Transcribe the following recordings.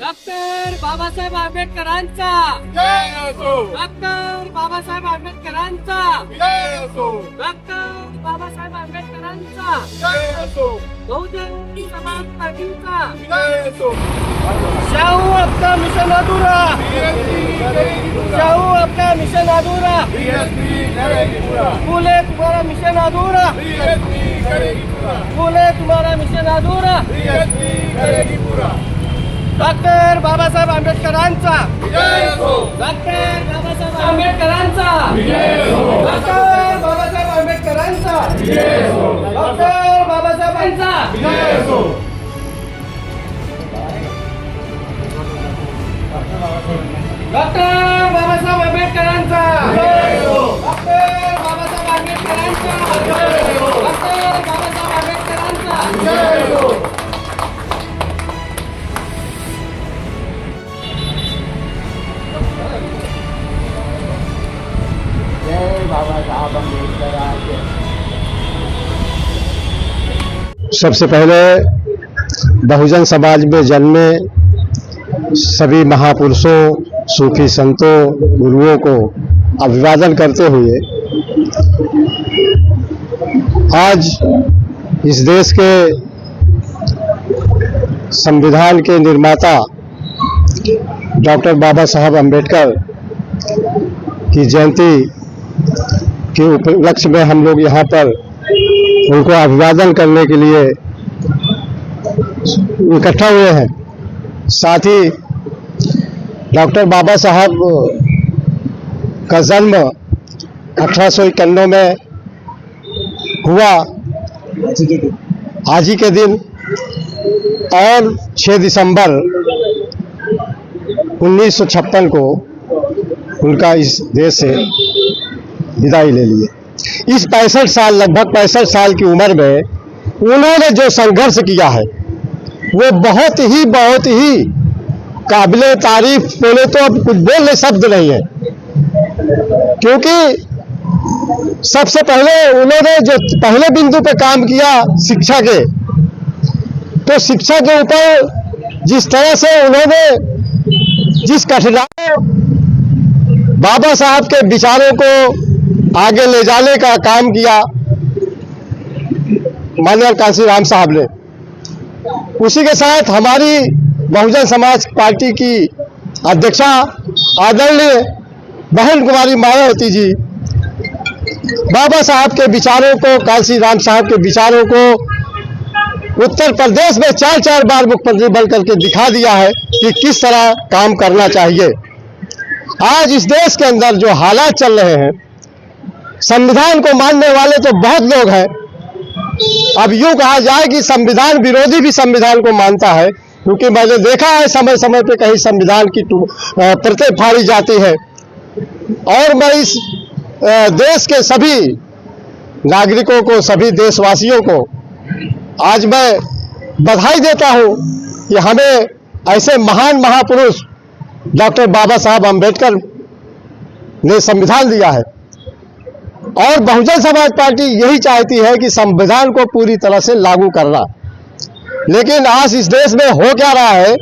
Doctor Babasaheb आंबेडकरांचा जय असो, डॉक्टर बाबासाहेब आंबेडकरांचा जय असो, डॉक्टर बाबासाहेब आंबेडकरांचा जय असो, बहुजन समाज पार्टीचा जय असो। शाहू आपका मिशन अधूरा, शाहू आपका मिशन अधूरा, बीएसपी करेगी पूरा, फूले तुम्हारा मिशन अधूरा, बीएसपी करेगी पूरा, फूले तुम्हारा मिशन अधूरा। बीएसपी करेगी पूरा। डॉक्टर बाबासाहेब आंबेडकरांचा जय असो, डॉक्टर बाबासाहेब आंबेडकरांचा जय असो, डॉक्टर बाबासाहेब आंबेडकरांचा जय असो, डॉक्टर बाबासाहेबांचा जय असो। डॉक्टर बाबासाहेब आंबेडकरांचा जय असो, डॉक्टर बाबासाहेब आंबेडकरांचा डॉक्टर बाबासाहेब आंबेडकरांचा जय असो। जय बाबा साहब अम्बेडकर। सबसे पहले बहुजन समाज में जन्मे सभी महापुरुषों, सूफी संतों, गुरुओं को अभिवादन करते हुए आज इस देश के संविधान के निर्माता डॉक्टर बाबा साहब अम्बेडकर की जयंती के उपलक्ष्य में हम लोग यहाँ पर उनको अभिवादन करने के लिए इकट्ठा हुए हैं। साथ ही डॉक्टर बाबा साहब का जन्म 1891 में हुआ आज ही के दिन, और 6 दिसंबर 1956 को उनका इस देश से विदाई ले लिए। इस 65 साल, लगभग 65 साल की उम्र में उन्होंने जो संघर्ष किया है वो बहुत ही काबिले तारीफ, बोले तो अब कुछ बोलने शब्द नहीं है। क्योंकि सबसे पहले उन्होंने जो पहले बिंदु पे काम किया शिक्षा के, तो शिक्षा के ऊपर जिस तरह से उन्होंने जिस कठिनाई बाबा साहब के विचारों को आगे ले जाने का काम किया माननीय कांसी राम साहब ने, उसी के साथ हमारी बहुजन समाज पार्टी की अध्यक्षा आदरणीय बहन कुमारी मायावती जी बाबा साहब के विचारों को, कांसी राम साहब के विचारों को उत्तर प्रदेश में 4 बार मुख्यमंत्री बन करके दिखा दिया है कि किस तरह काम करना चाहिए। आज इस देश के अंदर जो हालात चल रहे हैं, संविधान को मानने वाले तो बहुत लोग हैं, अब यूं कहा जाए कि संविधान विरोधी भी संविधान को मानता है, क्योंकि मैंने देखा है समय समय पे कहीं संविधान की प्रतियां फाड़ी जाती है। और मैं इस देश के सभी नागरिकों को, सभी देशवासियों को आज मैं बधाई देता हूं कि हमें ऐसे महान महापुरुष डॉक्टर बाबा साहब अम्बेडकर ने संविधान दिया है। और बहुजन समाज पार्टी यही चाहती है कि संविधान को पूरी तरह से लागू करना। लेकिन आज इस देश में हो क्या रहा है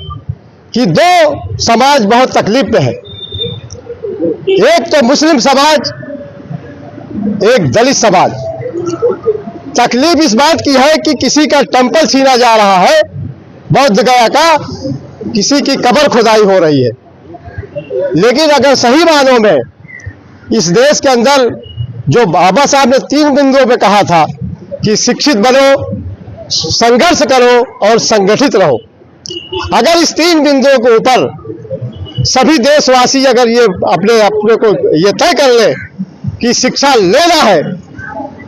कि 2 समाज बहुत तकलीफ में है। एक तो मुस्लिम समाज, एक दलित समाज। तकलीफ इस बात की है कि किसी का टेंपल छीना जा रहा है, बौद्ध गया का, किसी की कब्र खुदाई हो रही है। लेकिन अगर सही मानों में इस देश के अंदर जो बाबा साहब ने 3 बिंदुओं पे कहा था कि शिक्षित बनो, संघर्ष करो और संगठित रहो, अगर इस 3 बिंदुओं के ऊपर सभी देशवासी अगर ये अपने को ये तय कर ले कि शिक्षा लेना है,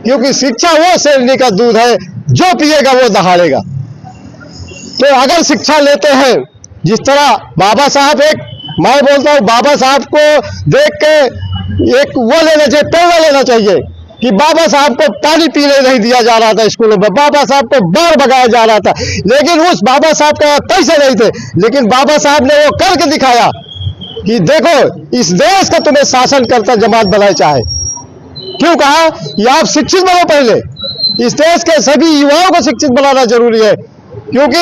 क्योंकि शिक्षा वो शेरनी का दूध है, जो पिएगा वो दहाड़ेगा। तो अगर शिक्षा लेते हैं, जिस तरह बाबा साहब, मैं बोलता हूँ बाबा साहब को देख के एक वो लेना चाहिए, प्रेरणा लेना चाहिए कि बाबा साहब को पानी पीने नहीं दिया जा रहा था स्कूलों में, बाबा साहब को बाहर भगाया जा रहा था, लेकिन उस बाबा साहब के पैसे नहीं थे, लेकिन बाबा साहब ने वो करके दिखाया कि देखो इस देश का तुम्हें शासन करता जमात बनाए चाहे। क्यों कहा कि आप शिक्षित बनो, पहले इस देश के सभी युवाओं को शिक्षित बनाना जरूरी है, क्योंकि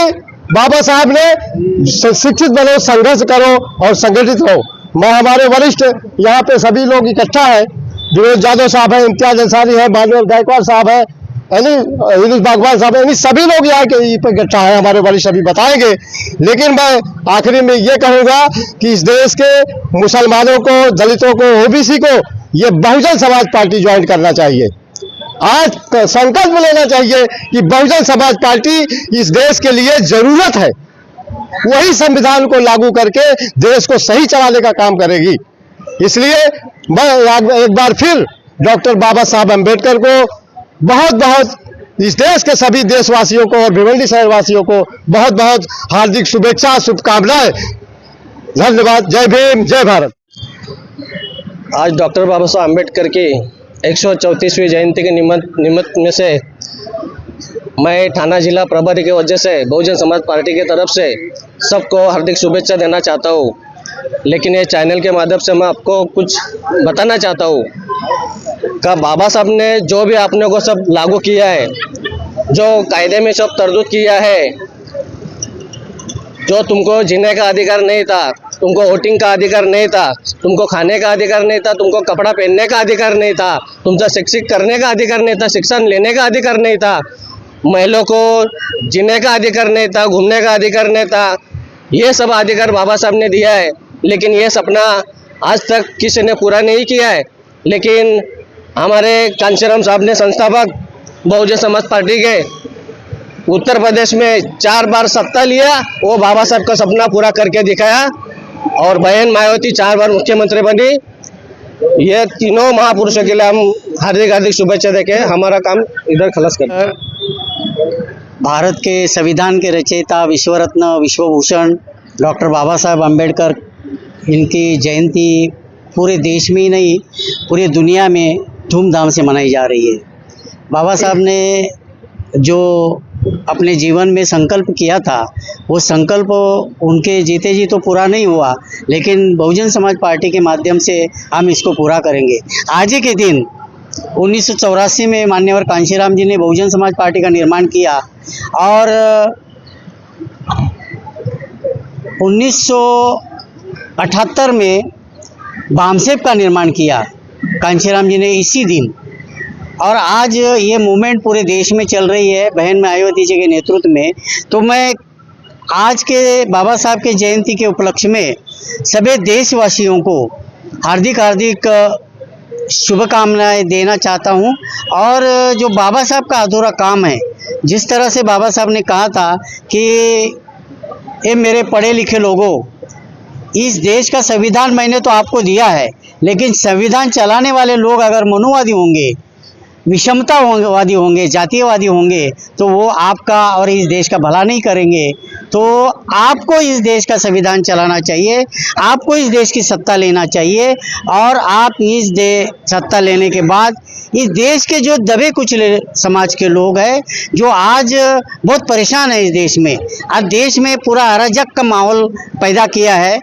बाबा साहब ने शिक्षित बनो, संघर्ष करो और संगठित रहो। मैं हमारे वरिष्ठ यहाँ पे सभी लोग इकट्ठा है, विनोद यादव साहब है, इम्तियाज अंसारी है, मानवेल गायकवाड़ साहब है, यूनुस बागवान साहब है, सभी लोग यहाँ के इकट्ठा है, हमारे वरिष्ठ अभी बताएंगे। लेकिन मैं आखिरी में ये कहूँगा कि इस देश के मुसलमानों को, दलितों को, ओबीसी को ये बहुजन समाज पार्टी ज्वाइन करना चाहिए। आज संकल्प लेना चाहिए कि बहुजन समाज पार्टी इस देश के लिए जरूरत है, वही संविधान को लागू करके देश को सही चलाने का काम करेगी। इसलिए मैं एक बार फिर डॉक्टर बाबा साहब अम्बेडकर को बहुत बहुत, इस देश के सभी देशवासियों को और भिवंडी शहरवासियों को बहुत बहुत हार्दिक शुभेच्छा, शुभकामनाएं। धन्यवाद। जय भीम, जय भारत। आज डॉक्टर बाबा साहब अम्बेडकर की 134वीं जयंती के निमित्त में से मैं थाना जिला प्रभारी की वजह से बहुजन समाज पार्टी की तरफ से सबको हार्दिक शुभेच्छा देना चाहता हूँ। लेकिन ये चैनल के माध्यम से मैं आपको कुछ बताना चाहता हूँ कि बाबा साहब ने जो भी आपने को सब लागू किया है, जो कायदे में सब तरदूत किया है, जो तुमको जीने का अधिकार नहीं था, तुमको वोटिंग का अधिकार नहीं था, तुमको खाने का अधिकार नहीं था, तुमको कपड़ा पहनने का अधिकार नहीं था, तुमसे शिक्षित करने का अधिकार नहीं था, शिक्षा लेने का अधिकार नहीं था, महिलाओं को जीने का अधिकार नहीं था, घूमने का अधिकार नहीं था, ये सब अधिकार बाबा साहब ने दिया है। लेकिन ये सपना आज तक किसी ने पूरा नहीं किया है। लेकिन हमारे कांशीराम साहब ने, संस्थापक बहुजन समाज पार्टी के, उत्तर प्रदेश में 4 बार सत्ता लिया, वो बाबा साहब का सपना पूरा करके दिखाया। और बहन मायावती 4 बार मुख्यमंत्री बनी। ये तीनों महापुरुषों के लिए हम हार्दिक हार्दिक शुभेच्छा देके हमारा काम इधर खलास करते हैं। भारत के संविधान के रचयिता, विश्व रत्न, विश्वभूषण डॉक्टर बाबा साहब अम्बेडकर, इनकी जयंती पूरे देश में ही नहीं, पूरी दुनिया में धूमधाम से मनाई जा रही है। बाबा साहब ने जो अपने जीवन में संकल्प किया था, वो संकल्प उनके जीते जी तो पूरा नहीं हुआ, लेकिन बहुजन समाज पार्टी के माध्यम से हम इसको पूरा करेंगे। आज ही के दिन 1984 में मान्यवर कांशीराम जी ने बहुजन समाज पार्टी का निर्माण किया और 1978 में बामसेब का निर्माण किया कांशीराम जी ने इसी दिन। और आज ये मूवमेंट पूरे देश में चल रही है बहन मायावती जी के नेतृत्व में। तो मैं आज के बाबा साहब के जयंती के उपलक्ष्य में सभी देशवासियों को हार्दिक हार्दिक शुभकामनाएं देना चाहता हूं। और जो बाबा साहब का अधूरा काम है, जिस तरह से बाबा साहब ने कहा था कि ये मेरे पढ़े लिखे लोगों, इस देश का संविधान मैंने तो आपको दिया है, लेकिन संविधान चलाने वाले लोग अगर मनुवादी होंगे, विषमतावादी होंगे, जातीयवादी होंगे, तो वो आपका और इस देश का भला नहीं करेंगे। तो आपको इस देश का संविधान चलाना चाहिए, आपको इस देश की सत्ता लेना चाहिए। और आप इस सत्ता लेने के बाद इस देश के जो दबे कुचले समाज के लोग हैं, जो आज बहुत परेशान है इस देश में, आज देश में पूरा अराजक का माहौल पैदा किया है,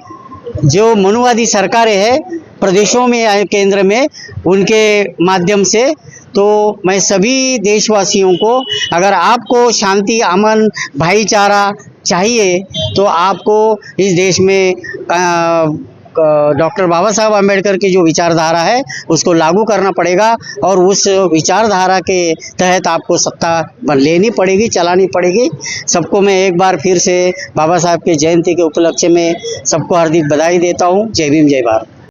जो मनुवादी सरकारें हैं प्रदेशों में, केंद्र में, उनके माध्यम से। तो मैं सभी देशवासियों को, अगर आपको शांति, अमन, भाईचारा चाहिए तो आपको इस देश में डॉक्टर बाबा साहब अम्बेडकर की जो विचारधारा है उसको लागू करना पड़ेगा और उस विचारधारा के तहत आपको सत्ता लेनी पड़ेगी, चलानी पड़ेगी। सबको मैं एक बार फिर से बाबा साहब के जयंती के उपलक्ष्य में सबको हार्दिक बधाई देता हूँ। जय भीम, जय भारत।